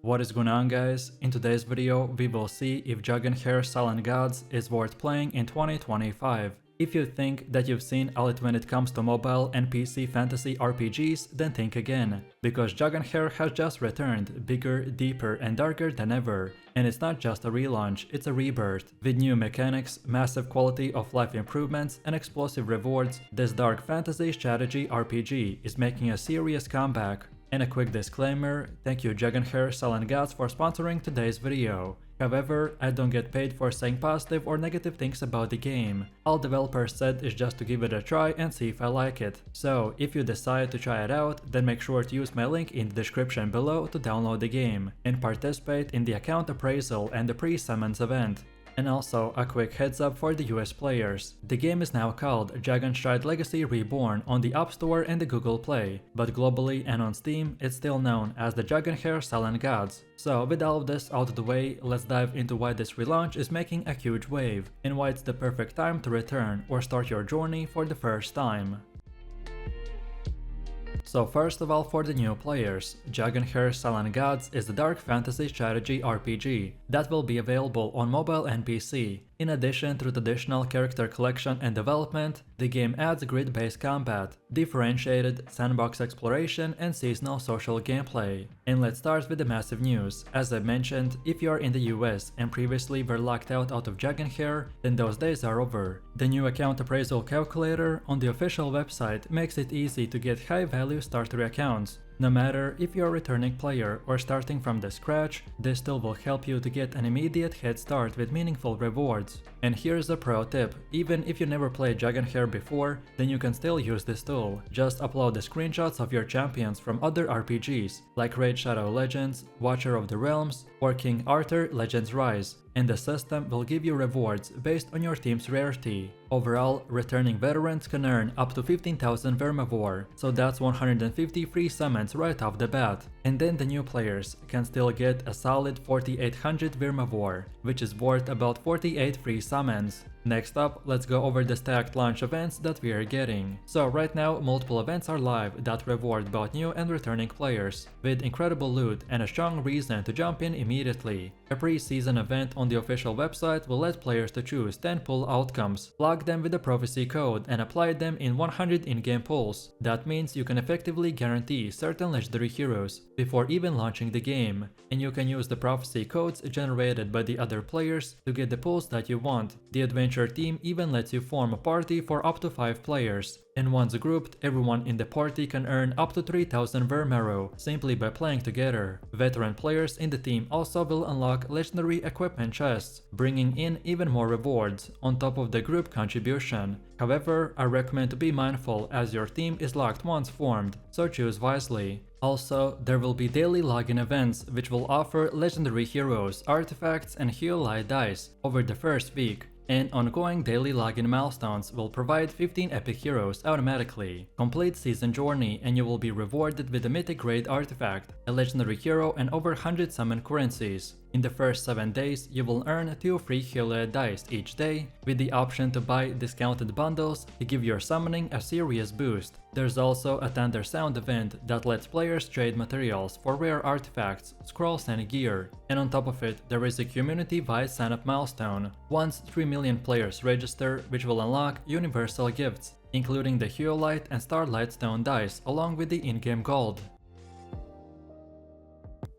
What is going on, guys? In today's video we will see if Dragonheir Silent Gods is worth playing in 2025. If you think that you've seen all it when it comes to mobile and PC fantasy RPGs, then think again, because Dragonheir has just returned, bigger, deeper and darker than ever. And it's not just a relaunch, it's a rebirth. With new mechanics, massive quality of life improvements and explosive rewards, this dark fantasy strategy RPG is making a serious comeback. And a quick disclaimer, thank you Dragonheir Silent Gods for sponsoring today's video. However, I don't get paid for saying positive or negative things about the game. All developers said is just to give it a try and see if I like it. So, if you decide to try it out, then make sure to use my link in the description below to download the game and participate in the Account Appraisal and the pre-summons event. And also, a quick heads up for the US players. The game is now called Dragonstride Legacy Reborn on the App Store and the Google Play, but globally and on Steam, it's still known as the Dragonheir Silent Gods. So with all of this out of the way, let's dive into why this relaunch is making a huge wave, and why it's the perfect time to return or start your journey for the first time. So first of all, for the new players, Dragonheir Silent Gods is a dark fantasy strategy RPG that will be available on mobile and PC. In addition to traditional character collection and development, the game adds grid-based combat, differentiated sandbox exploration and seasonal social gameplay. And let's start with the massive news. As I mentioned, if you are in the US and previously were locked out of Dragonheir, then those days are over. The new Account Appraisal calculator on the official website makes it easy to get high-value starter accounts. No matter if you're a returning player or starting from the scratch, this tool will help you to get an immediate head start with meaningful rewards. And here's a pro tip, even if you never played Dragonheir before, then you can still use this tool. Just upload the screenshots of your champions from other RPGs, like Raid Shadow Legends, Watcher of the Realms, or King Arthur Legends Rise, and the system will give you rewards based on your team's rarity. Overall, returning veterans can earn up to 15,000 Wyrmarrow, so that's 150 free summons right off the bat. And then the new players can still get a solid 4,800 Wyrmarrow, which is worth about 48 free summons. Next up, let's go over the stacked launch events that we are getting. So right now, multiple events are live that reward both new and returning players, with incredible loot and a strong reason to jump in immediately. A pre-season event on the official website will let players to choose 10 pull outcomes, log them with the prophecy code and apply them in 100 in-game pulls. That means you can effectively guarantee certain legendary heroes before even launching the game, and you can use the prophecy codes generated by the other players to get the pulls that you want. The adventure team even lets you form a party for up to 5 players, and once grouped, everyone in the party can earn up to 3,000 Wyrmarrow simply by playing together. Veteran players in the team also will unlock legendary equipment chests, bringing in even more rewards on top of the group contribution. However, I recommend to be mindful as your team is locked once formed, so choose wisely. Also, there will be daily login events which will offer legendary heroes, artifacts and heal light dice over the first week. And ongoing daily login milestones will provide 15 epic heroes automatically. Complete season journey and you will be rewarded with a mythic grade artifact, a legendary hero and over 100 summon currencies. In the first 7 days, you will earn 2 free heal dice each day, with the option to buy discounted bundles to give your summoning a serious boost. There's also a Thunder Sound event that lets players trade materials for rare artifacts, scrolls and gear. And on top of it, there is a community-wide sign-up milestone. Once 3 million players register, which will unlock universal gifts, including the Light and Starlight stone dice along with the in-game gold.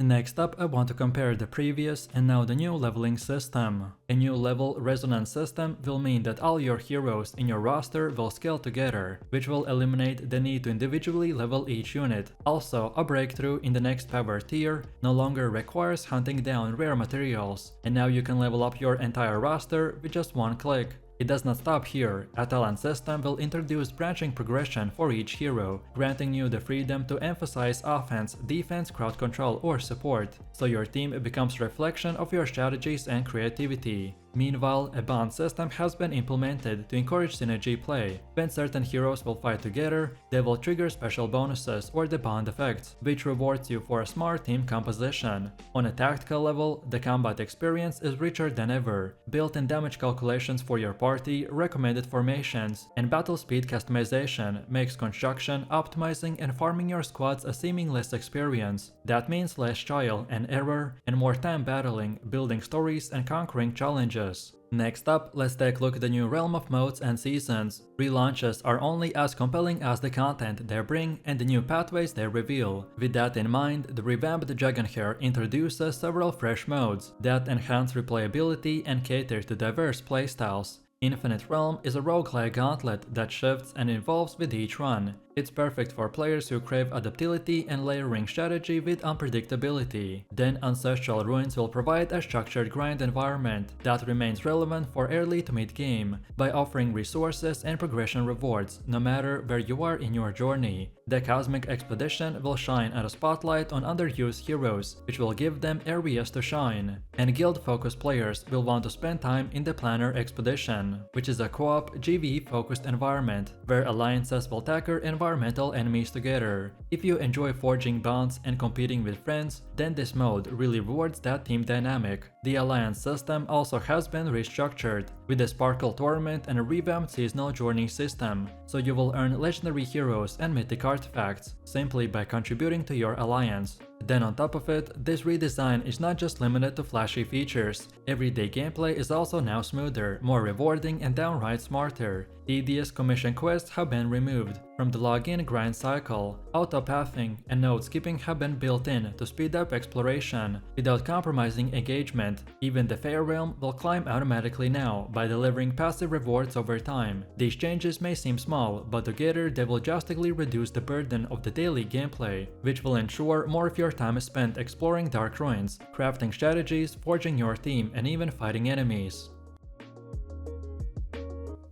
Next up, I want to compare the previous and now the new leveling system. A new level resonance system will mean that all your heroes in your roster will scale together, which will eliminate the need to individually level each unit. Also, a breakthrough in the next power tier no longer requires hunting down rare materials, and now you can level up your entire roster with just one click. It does not stop here. A talent system will introduce branching progression for each hero, granting you the freedom to emphasize offense, defense, crowd control or support, so your team becomes a reflection of your strategies and creativity. Meanwhile, a bond system has been implemented to encourage synergy play. When certain heroes will fight together, they will trigger special bonuses or the bond effects, which rewards you for a smart team composition. On a tactical level, the combat experience is richer than ever. Built-in damage calculations for your party, recommended formations, and battle speed customization makes construction, optimizing, and farming your squads a seamless experience. That means less trial and error, and more time battling, building stories, and conquering challenges. Next up, let's take a look at the new realm of modes and seasons. Relaunches are only as compelling as the content they bring and the new pathways they reveal. With that in mind, the revamped Dragonheir introduces several fresh modes that enhance replayability and cater to diverse playstyles. Infinite Realm is a roguelike gauntlet that shifts and evolves with each run. It's perfect for players who crave adaptability and layering strategy with unpredictability. Then Ancestral Ruins will provide a structured grind environment that remains relevant for early to mid-game by offering resources and progression rewards no matter where you are in your journey. The Cosmic Expedition will shine a spotlight on underused heroes, which will give them areas to shine. And guild-focused players will want to spend time in the Planner Expedition, which is a co-op GVE-focused environment where alliances will tackle environmental enemies together. If you enjoy forging bonds and competing with friends, then this mode really rewards that team dynamic. The alliance system also has been restructured, with a Sparkle Tournament and a revamped seasonal journey system, so you will earn legendary heroes and mythic artifacts simply by contributing to your alliance. Then on top of it, this redesign is not just limited to flashy features. Everyday gameplay is also now smoother, more rewarding, and downright smarter. Tedious commission quests have been removed from the login grind cycle. Auto-pathing and node skipping have been built in to speed up exploration without compromising engagement. Even the Fair Realm will climb automatically now by delivering passive rewards over time. These changes may seem small, but together they will drastically reduce the burden of the daily gameplay, which will ensure more of your time is spent exploring Dark Ruins, crafting strategies, forging your team, and even fighting enemies.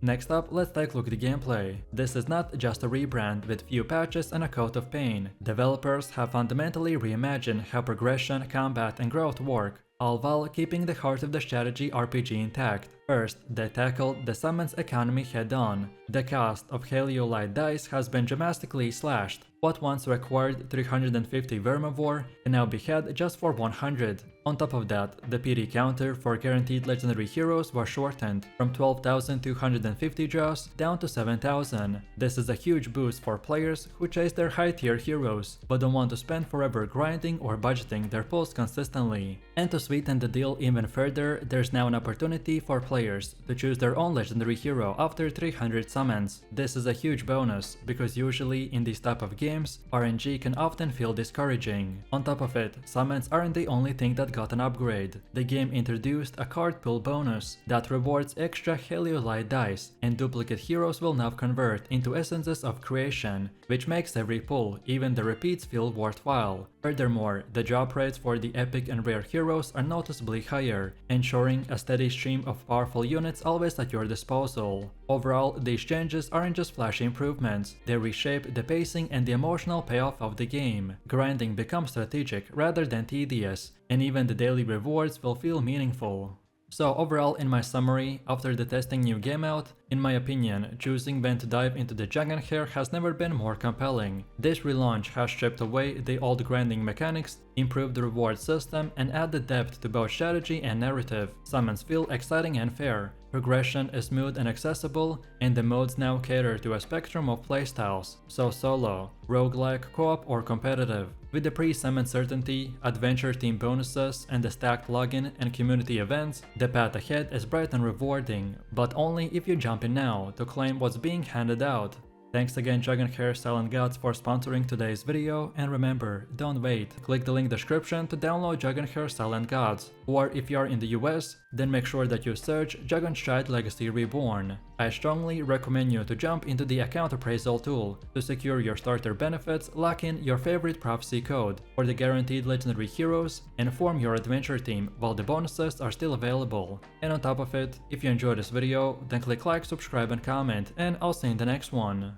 Next up, let's take a look at the gameplay. This is not just a rebrand with few patches and a coat of paint. Developers have fundamentally reimagined how progression, combat, and growth work, all while keeping the heart of the strategy RPG intact. First, they tackled the summons economy head-on. The cost of Heliolite dice has been dramatically slashed. What once required 350 Wyrmarrow can now be had just for 100. On top of that, the PD counter for guaranteed legendary heroes was shortened from 12,250 draws down to 7,000. This is a huge boost for players who chase their high-tier heroes but don't want to spend forever grinding or budgeting their pulls consistently. And to sweeten the deal even further, there's now an opportunity for players to choose their own legendary hero after 300 summons. This is a huge bonus because usually in these type of games, RNG can often feel discouraging. On top of it, summons aren't the only thing that got an upgrade. The game introduced a card pull bonus that rewards extra Heliolite dice, and duplicate heroes will now convert into essences of creation, which makes every pull, even the repeats, feel worthwhile. Furthermore, the drop rates for the epic and rare heroes are noticeably higher, ensuring a steady stream of powerful units always at your disposal. Overall, these changes aren't just flashy improvements, they reshape the pacing and the emotional payoff of the game. Grinding becomes strategic rather than tedious, and even the daily rewards will feel meaningful. So overall, in my summary, after the testing new game out, in my opinion, choosing when to dive into the Dragonheir has never been more compelling. This relaunch has stripped away the old grinding mechanics, improved the reward system, and added depth to both strategy and narrative. Summons feel exciting and fair, progression is smooth and accessible, and the modes now cater to a spectrum of playstyles, so solo, roguelike, co-op, or competitive. With the pre-summon certainty, adventure team bonuses, and the stacked login and community events, the path ahead is bright and rewarding, but only if you jump in now to claim what's being handed out. Thanks again Dragonheir Silent Gods for sponsoring today's video, and remember, don't wait, click the link description to download Dragonheir Silent Gods, or if you are in the US, then make sure that you search Dragonstride Legacy Reborn. I strongly recommend you to jump into the Account Appraisal tool to secure your starter benefits, lock in your favorite prophecy code for the guaranteed legendary heroes, and form your adventure team while the bonuses are still available. And on top of it, if you enjoyed this video, then click like, subscribe and comment, and I'll see you in the next one.